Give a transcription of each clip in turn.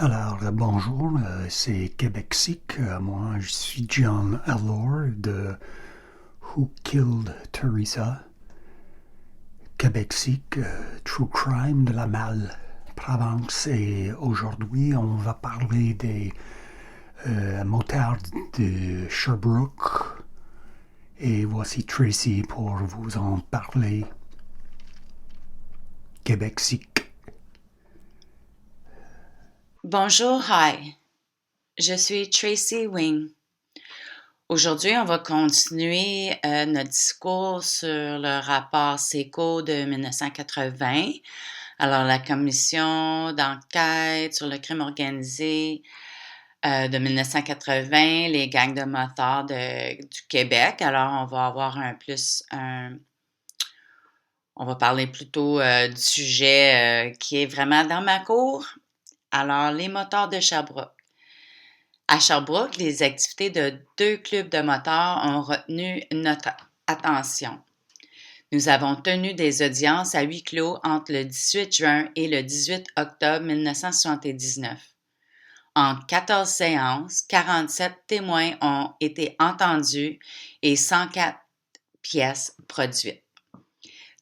Bonjour, c'est Québec-Sic. Moi, je suis John Allor de Who Killed Teresa. Québec-Sic, True Crime de la Malle Provence. Et aujourd'hui, on va parler des motards de Sherbrooke. Et voici Tracy pour vous en parler. Québec-Sic. Bonjour, hi. Je suis Tracy Wing. Aujourd'hui, on va continuer notre discours sur le rapport SECO de 1980. Alors, la commission d'enquête sur le crime organisé de 1980, les gangs de motards du Québec. Alors, on va avoir on va parler plutôt du sujet qui est vraiment dans ma cour. Alors, les motards de Sherbrooke. À Sherbrooke, les activités de deux clubs de motards ont retenu notre attention. Nous avons tenu des audiences à huis clos entre le 18 juin et le 18 octobre 1979. En 14 séances, 47 témoins ont été entendus et 104 pièces produites.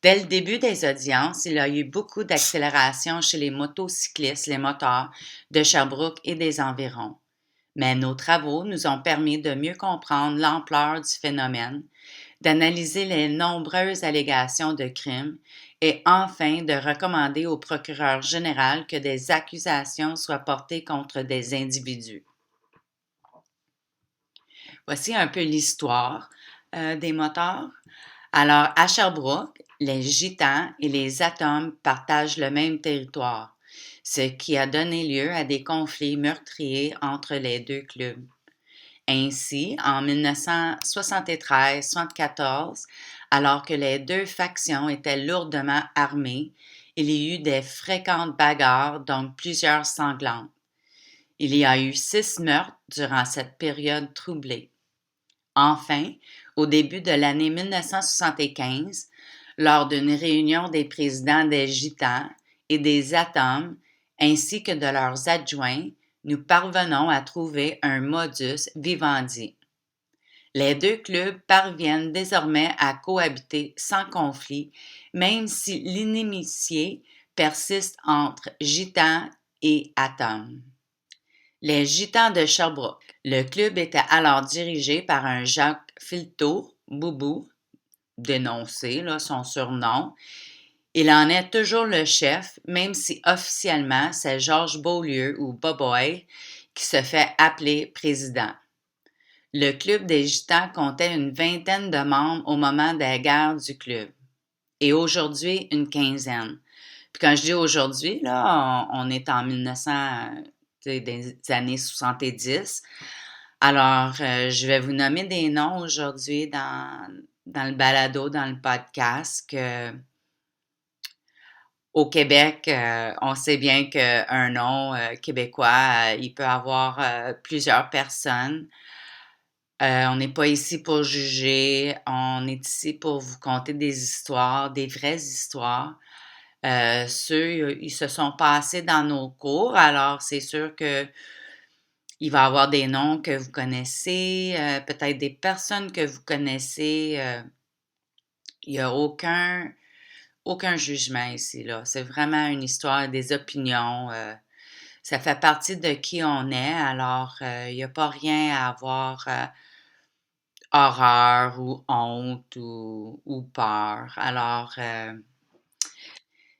Dès le début des audiences, il y a eu beaucoup d'accélération chez les motocyclistes, les motards de Sherbrooke et des environs. Mais nos travaux nous ont permis de mieux comprendre l'ampleur du phénomène, d'analyser les nombreuses allégations de crimes et enfin de recommander au procureur général que des accusations soient portées contre des individus. Voici un peu l'histoire des motards. Alors, à Sherbrooke, les Gitans et les Atomes partagent le même territoire, ce qui a donné lieu à des conflits meurtriers entre les deux clubs. Ainsi, en 1973-74, alors que les deux factions étaient lourdement armées, il y eut des fréquentes bagarres, donc plusieurs sanglantes. Il y a eu 6 meurtres durant cette période troublée. Enfin, au début de l'année 1975, lors d'une réunion des présidents des Gitans et des Atomes, ainsi que de leurs adjoints, nous parvenons à trouver un modus vivendi. Les deux clubs parviennent désormais à cohabiter sans conflit, même si l'inimitié persiste entre Gitans et Atomes. Les Gitans de Sherbrooke. Le club était alors dirigé par un Jacques Filteau, Boubou, dénoncé, son surnom. Il en est toujours le chef, même si officiellement c'est Georges Beaulieu ou Boboy qui se fait appeler président. Le club des Gitans comptait une vingtaine de membres au moment des guerres du club et aujourd'hui une quinzaine. Puis quand je dis aujourd'hui, là, on est en 1900, des années 70. Alors, je vais vous nommer des noms aujourd'hui dans le balado, dans le podcast, que au Québec, on sait bien qu'un nom québécois, il peut avoir plusieurs personnes. On n'est pas ici pour juger, on est ici pour vous conter des histoires, des vraies histoires. Ils se sont passés dans nos cours, alors c'est sûr que il va y avoir des noms que vous connaissez, peut-être des personnes que vous connaissez. Il n'y a aucun jugement ici, là. C'est vraiment une histoire des opinions. Ça fait partie de qui on est, alors il n'y a pas rien à avoir horreur ou honte ou peur. Alors,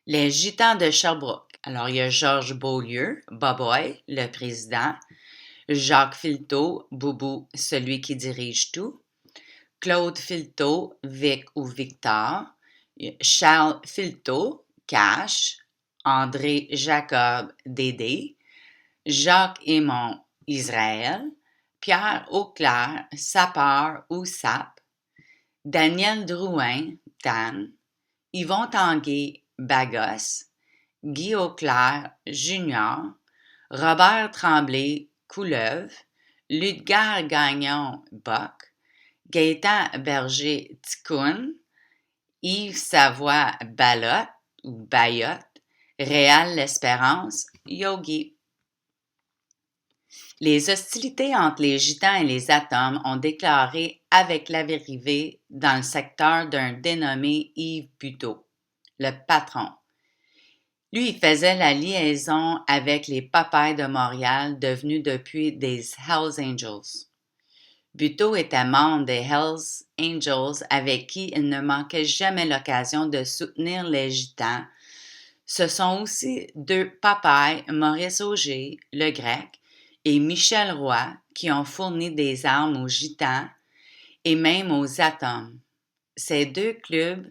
les Gitans de Sherbrooke. Alors, il y a Georges Beaulieu, Boboy, le président. Jacques Filteau, Boubou, celui qui dirige tout. Claude Filteau, Vic ou Victor. Charles Filteau, Cash. André Jacob, Dédé. Jacques Aymon, Israël. Pierre Auclair, Sapeur ou Sap. Daniel Drouin, Dan. Yvon Tanguay, Bagos. Guy Auclair, Junior. Robert Tremblay, Couleuvre. Ludger Gagnon, Boc. Gaétan Berger, Ticoun. Yves Savoie, Balotte ou Bayotte. Réal L'Espérance, Yogi. Les hostilités entre les Gitans et les Atoms ont déclaré avec l'arrivée dans le secteur d'un dénommé Yves Buteau, le patron. Lui, il faisait la liaison avec les Popeyes de Montréal, devenus depuis des Hells Angels. Buteau était membre des Hells Angels avec qui il ne manquait jamais l'occasion de soutenir les Gitans. Ce sont aussi deux Popeyes, Maurice Auger, le grec, et Michel Roy, qui ont fourni des armes aux Gitans et même aux Atoms. Ces deux clubs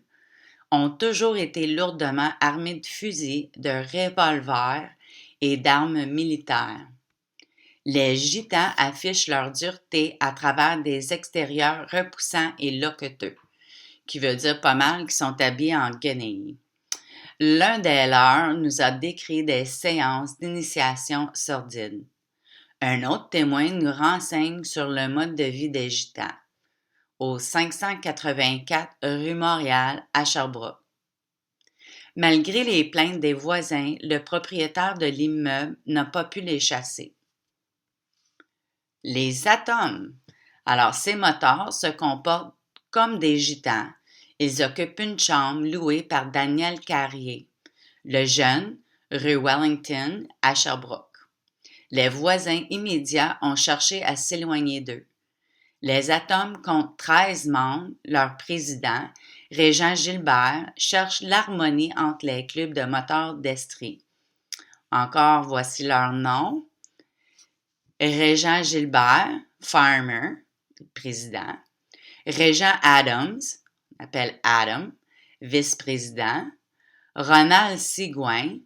ont toujours été lourdement armés de fusils, de revolvers et d'armes militaires. Les Gitans affichent leur dureté à travers des extérieurs repoussants et loqueteux, qui veut dire pas mal qu'ils sont habillés en guenilles. L'un des leurs nous a décrit des séances d'initiation sordides. Un autre témoin nous renseigne sur le mode de vie des Gitans, au 584 rue Montréal à Sherbrooke. Malgré les plaintes des voisins, le propriétaire de l'immeuble n'a pas pu les chasser. Les Atoms. Alors, ces motards se comportent comme des Gitans. Ils occupent une chambre louée par Daniel Carrier, le jeune, rue Wellington, à Sherbrooke. Les voisins immédiats ont cherché à s'éloigner d'eux. Les Atoms comptent 13 membres. Leur président, Régent Gilbert, cherche l'harmonie entre les clubs de moteurs d'Estrie. Encore voici leur nom. Régent Gilbert, Farmer, président. Régent Adams, on appelle Adam, vice-président. Ronald Sigouin,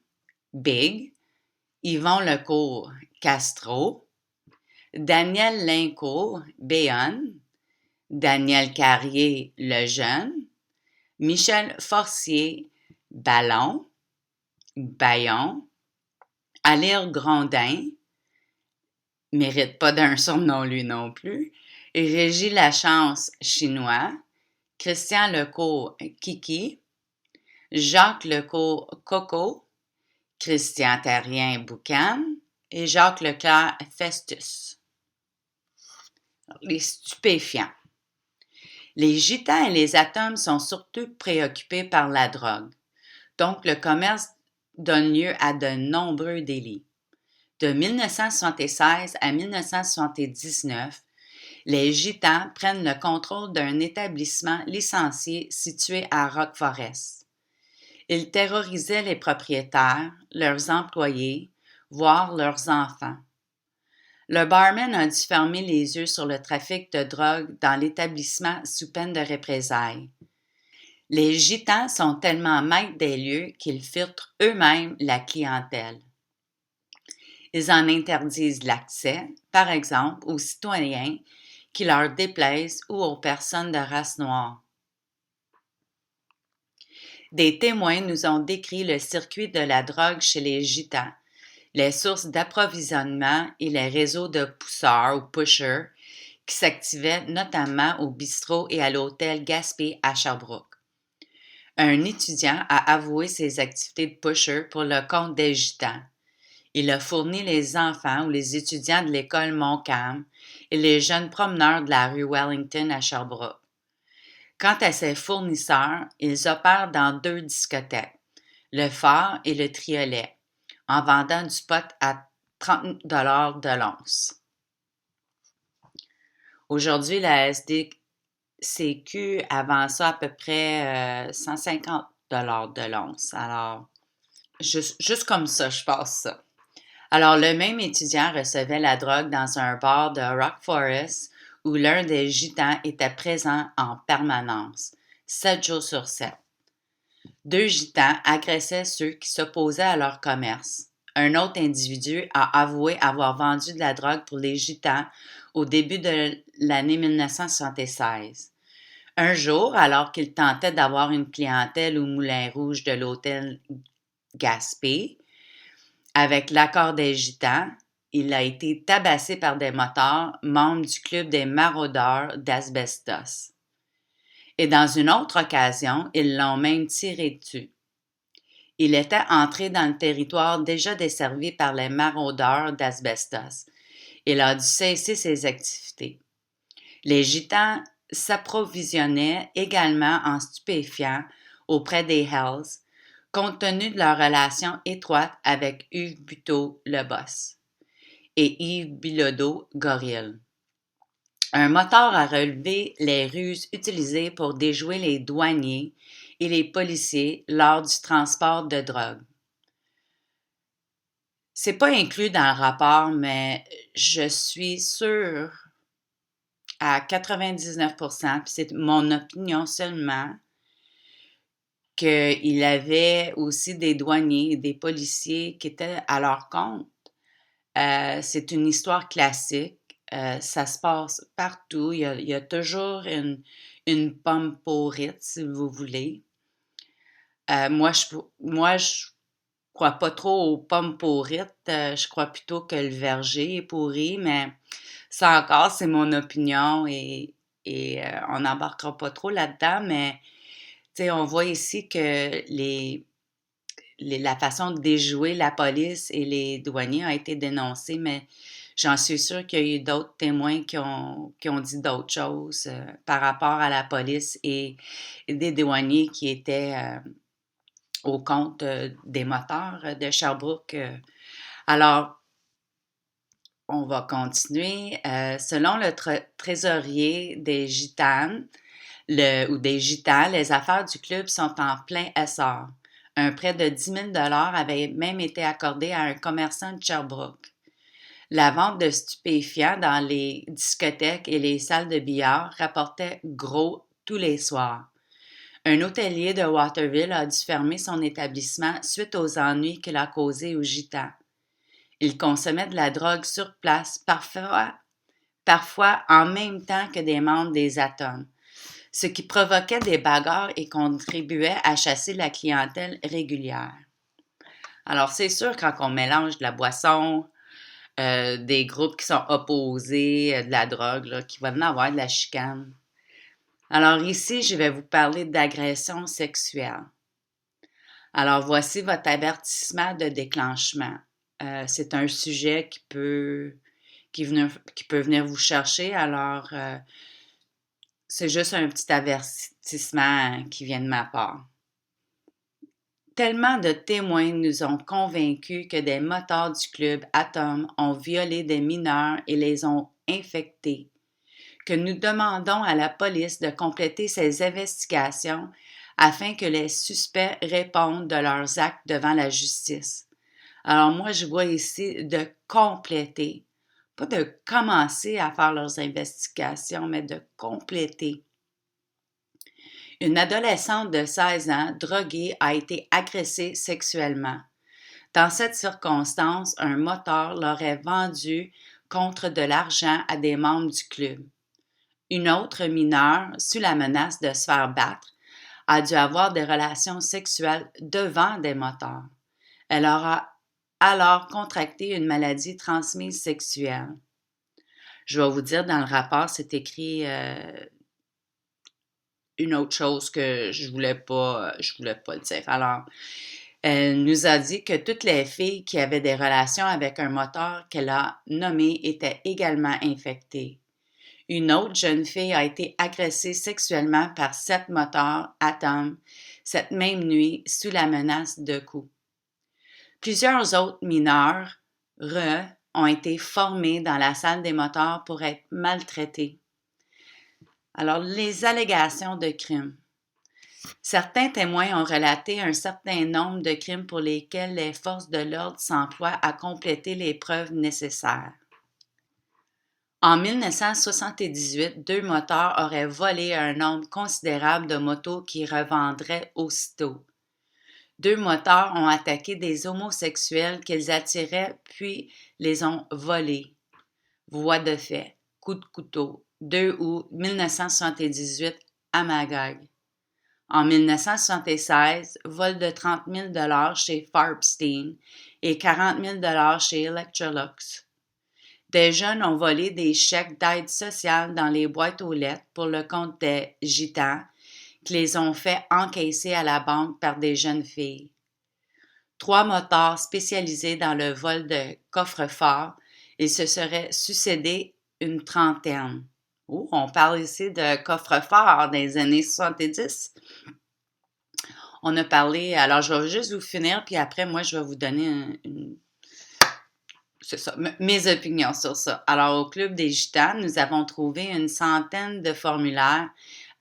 Big. Yvon Lecourt, Castro. Daniel Lincourt, Béonne. Daniel Carrier, le jeune. Michel Forcier, Ballon. Bayon. Alire Grondin, mérite pas d'un surnom lui non plus. Régis Lachance, Chinois. Christian Lecourt, Kiki. Jacques Lecourt, Coco. Christian Terrien, Boucan. Et Jacques Leclerc, Festus. Les stupéfiants. Les Gitans et les Atoms sont surtout préoccupés par la drogue. Donc, le commerce donne lieu à de nombreux délits. De 1976 à 1979, les Gitans prennent le contrôle d'un établissement licencié situé à Rock Forest. Ils terrorisaient les propriétaires, leurs employés, voire leurs enfants. Le barman a dû fermer les yeux sur le trafic de drogue dans l'établissement sous peine de représailles. Les Gitans sont tellement maîtres des lieux qu'ils filtrent eux-mêmes la clientèle. Ils en interdisent l'accès, par exemple, aux citoyens qui leur déplaisent ou aux personnes de race noire. Des témoins nous ont décrit le circuit de la drogue chez les Gitans, les sources d'approvisionnement et les réseaux de pousseurs ou pushers qui s'activaient notamment au bistrot et à l'hôtel Gaspé à Sherbrooke. Un étudiant a avoué ses activités de pusher pour le compte des Gitans. Il a fourni les enfants ou les étudiants de l'école Montcalm et les jeunes promeneurs de la rue Wellington à Sherbrooke. Quant à ses fournisseurs, ils opèrent dans 2 discothèques, le Phare et le Triolet, en vendant du pot à 30 $ de l'once. Aujourd'hui, la SDCQ avant ça à peu près 150 $ de l'once. Alors, juste comme ça, je passe ça. Alors, le même étudiant recevait la drogue dans un bar de Rock Forest où l'un des Gitans était présent en permanence, 7 jours sur 7. 2 Gitans agressaient ceux qui s'opposaient à leur commerce. Un autre individu a avoué avoir vendu de la drogue pour les Gitans au début de l'année 1976. Un jour, alors qu'il tentait d'avoir une clientèle au Moulin Rouge de l'hôtel Gaspé, avec l'accord des Gitans, il a été tabassé par des motards, membres du club des maraudeurs d'Asbestos. Et dans une autre occasion, ils l'ont même tiré dessus. Il était entré dans le territoire déjà desservi par les maraudeurs d'Asbestos. Il a dû cesser ses activités. Les Gitans s'approvisionnaient également en stupéfiants auprès des Hells, compte tenu de leur relation étroite avec Yves Buteau, le boss, et Yves Bilodeau, Gorille. Un motard a relevé les ruses utilisées pour déjouer les douaniers et les policiers lors du transport de drogue. C'est pas inclus dans le rapport, mais je suis sûre à 99%, puis c'est mon opinion seulement, qu'il y avait aussi des douaniers et des policiers qui étaient à leur compte. C'est une histoire classique. Ça se passe partout. Il y a toujours une pomme pourrite, si vous voulez. Je crois pas trop aux pommes pourrites. Je crois plutôt que le verger est pourri, mais ça encore, c'est mon opinion et on n'embarquera pas trop là-dedans, mais on voit ici que la façon de déjouer la police et les douaniers a été dénoncée, mais j'en suis sûre qu'il y a eu d'autres témoins qui ont dit d'autres choses par rapport à la police et des douaniers qui étaient au compte des moteurs de Sherbrooke. Alors, on va continuer. Selon le trésorier des Gitanes, ou des Gitans, les affaires du club sont en plein essor. Un prêt de 10 000 avait même été accordé à un commerçant de Sherbrooke. La vente de stupéfiants dans les discothèques et les salles de billard rapportait gros tous les soirs. Un hôtelier de Waterville a dû fermer son établissement suite aux ennuis qu'il a causés aux Gitans. Il consommait de la drogue sur place, parfois en même temps que des membres des Atomes, ce qui provoquait des bagarres et contribuait à chasser la clientèle régulière. Alors, c'est sûr, quand on mélange de la boisson, des groupes qui sont opposés, de la drogue, là, qu'il va en avoir de la chicane. Alors ici, je vais vous parler d'agression sexuelle. Alors, voici votre avertissement de déclenchement. C'est un sujet qui peut venir vous chercher. Alors, c'est juste un petit avertissement qui vient de ma part. Tellement de témoins nous ont convaincus que des motards du club Atom ont violé des mineurs et les ont infectés, que nous demandons à la police de compléter ses investigations afin que les suspects répondent de leurs actes devant la justice. Alors moi, je vois ici de compléter, pas de commencer à faire leurs investigations, mais de compléter. Une adolescente de 16 ans, droguée, a été agressée sexuellement. Dans cette circonstance, un moteur l'aurait vendue contre de l'argent à des membres du club. Une autre mineure, sous la menace de se faire battre, a dû avoir des relations sexuelles devant des moteurs. Elle aura alors contracté une maladie transmise sexuelle. Je vais vous dire, dans le rapport, c'est écrit une autre chose que je voulais pas le dire. Alors, elle nous a dit que toutes les filles qui avaient des relations avec un moteur qu'elle a nommé étaient également infectées. Une autre jeune fille a été agressée sexuellement par 7 motards Atom cette même nuit sous la menace de coups. Plusieurs autres mineurs ont été formés dans la salle des motards pour être maltraités. Alors, les allégations de crimes. Certains témoins ont relaté un certain nombre de crimes pour lesquels les forces de l'ordre s'emploient à compléter les preuves nécessaires. En 1978, 2 motards auraient volé un nombre considérable de motos qu'ils revendraient aussitôt. 2 motards ont attaqué des homosexuels qu'ils attiraient puis les ont volés. Voie de fait, coup de couteau, 2 août 1978 à Magog. En 1976, vol de 30 000 chez Farbstein et 40 000 chez Electrolux. Des jeunes ont volé des chèques d'aide sociale dans les boîtes aux lettres pour le compte des Gitans qui les ont fait encaisser à la banque par des jeunes filles. 3 motards spécialisés dans le vol de coffres-forts Il se serait succédé une trentaine. Oh, on parle ici de coffre-fort des années 70. On a parlé, alors je vais juste vous finir, puis après, moi, je vais vous donner c'est ça, mes opinions sur ça. Alors, au Club des Gitanes, nous avons trouvé une centaine de formulaires,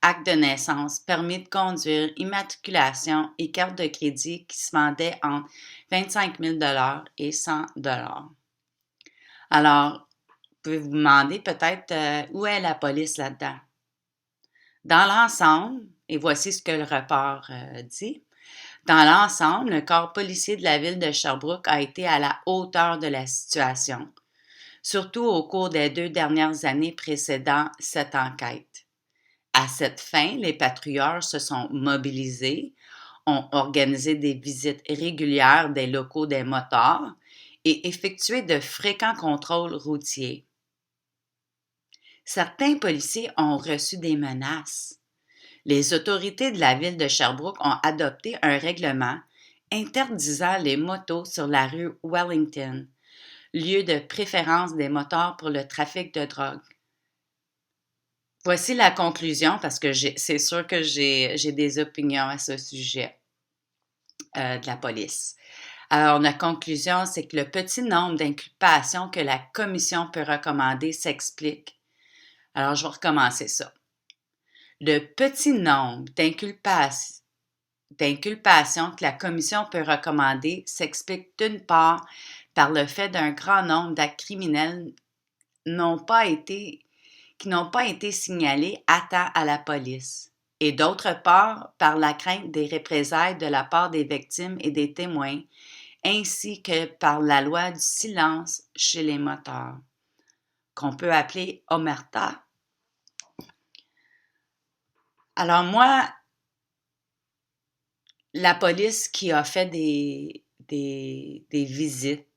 actes de naissance, permis de conduire, immatriculation et carte de crédit qui se vendaient entre 25 000 et 100 Alors, vous pouvez vous demander peut-être où est la police là-dedans. Dans l'ensemble, et voici ce que le rapport dit, dans l'ensemble, le corps policier de la ville de Sherbrooke a été à la hauteur de la situation, surtout au cours des 2 dernières années précédant cette enquête. À cette fin, les patrouilleurs se sont mobilisés, ont organisé des visites régulières des locaux des motards et effectué de fréquents contrôles routiers. Certains policiers ont reçu des menaces. Les autorités de la ville de Sherbrooke ont adopté un règlement interdisant les motos sur la rue Wellington, lieu de préférence des motards pour le trafic de drogue. Voici la conclusion, parce que c'est sûr que j'ai des opinions à ce sujet de la police. Alors, la conclusion, c'est que le petit nombre d'inculpations que la commission peut recommander s'explique. Alors, je vais recommencer ça. Le petit nombre d'inculpations que la commission peut recommander s'explique d'une part par le fait d'un grand nombre d'actes criminels qui n'ont pas été signalés à temps à la police, et d'autre part par la crainte des représailles de la part des victimes et des témoins, ainsi que par la loi du silence chez les motards, qu'on peut appeler omerta. Alors moi, la police qui a fait des visites,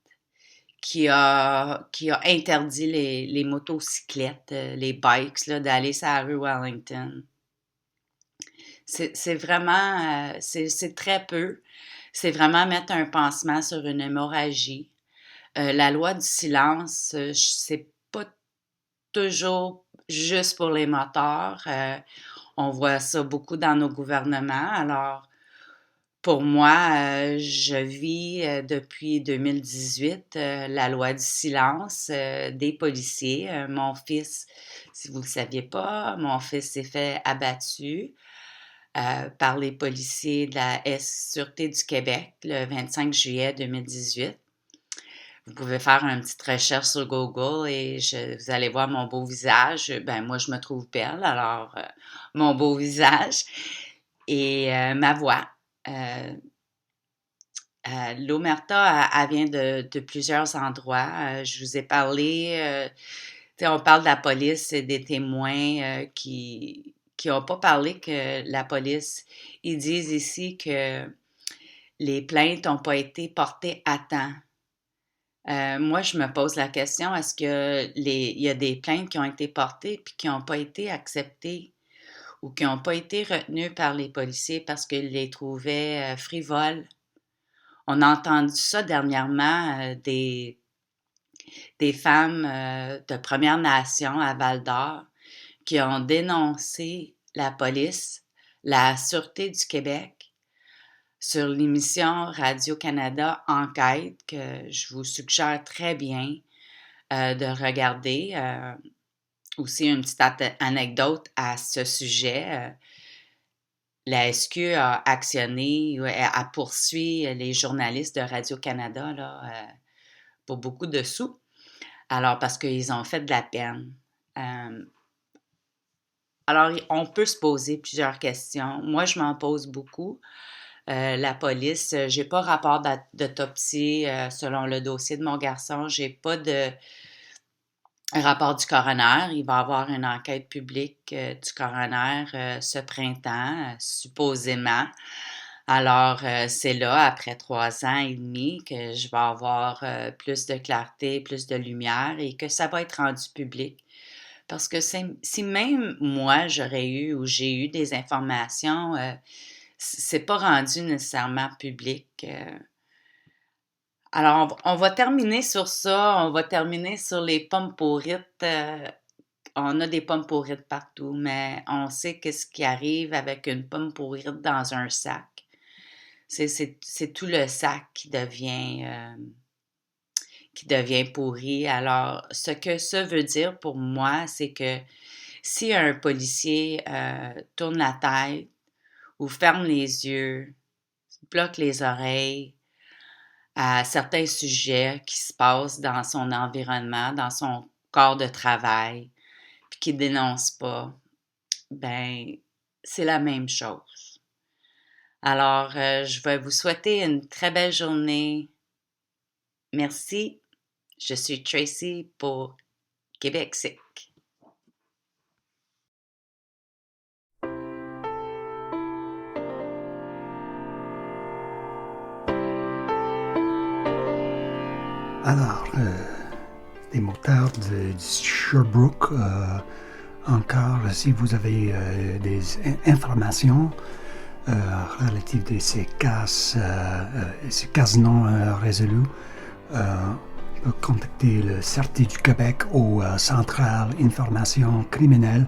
qui a interdit les motocyclettes, les bikes, là, d'aller sur la rue Wellington. C'est vraiment, c'est très peu. C'est vraiment mettre un pansement sur une hémorragie. La loi du silence, c'est pas toujours juste pour les motards. On voit ça beaucoup dans nos gouvernements. Alors, pour moi, je vis depuis 2018 la loi du silence des policiers. Mon fils, si vous ne le saviez pas, mon fils s'est fait abattu par les policiers de la Sûreté du Québec le 25 juillet 2018. Vous pouvez faire une petite recherche sur Google et vous allez voir mon beau visage. Ben moi, je me trouve belle, alors mon beau visage et ma voix. L'omerta, elle vient de plusieurs endroits. Je vous ai parlé, on parle de la police et des témoins qui n'ont pas parlé que la police, ils disent ici que les plaintes n'ont pas été portées à temps. Moi, je me pose la question, est-ce que il y a des plaintes qui ont été portées puis qui n'ont pas été acceptées ou qui n'ont pas été retenues par les policiers parce qu'ils les trouvaient frivoles? On a entendu ça dernièrement des femmes de Première Nation à Val-d'Or qui ont dénoncé la police, la Sûreté du Québec, sur l'émission Radio-Canada Enquête, que je vous suggère très bien de regarder. Aussi, une petite anecdote à ce sujet. La SQ a actionné, a poursuivi les journalistes de Radio-Canada là, pour beaucoup de sous. Alors, parce qu'ils ont fait de la peine. Alors, on peut se poser plusieurs questions. Moi, je m'en pose beaucoup. La police, j'ai pas rapport d'autopsie selon le dossier de mon garçon. J'ai pas de rapport du coroner. Il va y avoir une enquête publique du coroner ce printemps, supposément. Alors, c'est là, après 3 ans et demi, que je vais avoir plus de clarté, plus de lumière et que ça va être rendu public. Parce que si même moi, j'aurais eu ou j'ai eu des informations, c'est pas rendu nécessairement public. Alors, on va terminer sur ça. On va terminer sur les pommes pourrites. On a des pommes pourrites partout, mais on sait qu'est-ce qui arrive avec une pomme pourrite dans un sac. C'est tout le sac qui devient pourri. Alors, ce que ça veut dire pour moi, c'est que si un policier tourne la tête ou ferme les yeux, bloque les oreilles à certains sujets qui se passent dans son environnement, dans son corps de travail, puis qui ne dénonce pas, ben, c'est la même chose. Alors, je vais vous souhaiter une très belle journée. Merci. Je suis Tracy pour Québec Sick. Alors, des motards du Sherbrooke, encore, si vous avez des informations relatives à ces cas non résolus, on peut contacter le Sûreté du Québec au Centrale Information Criminelle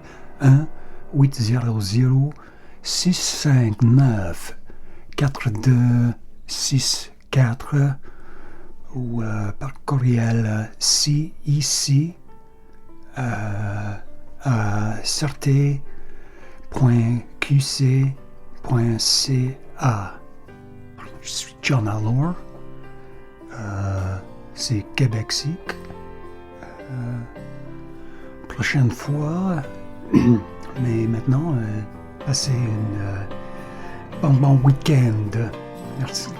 1-800-659-4264 ou par courriel CIC à sûreté.qc.ca. Je suis John Allor. C'est Québec Sick. Prochaine fois, mais maintenant, passez un bon week-end. Merci.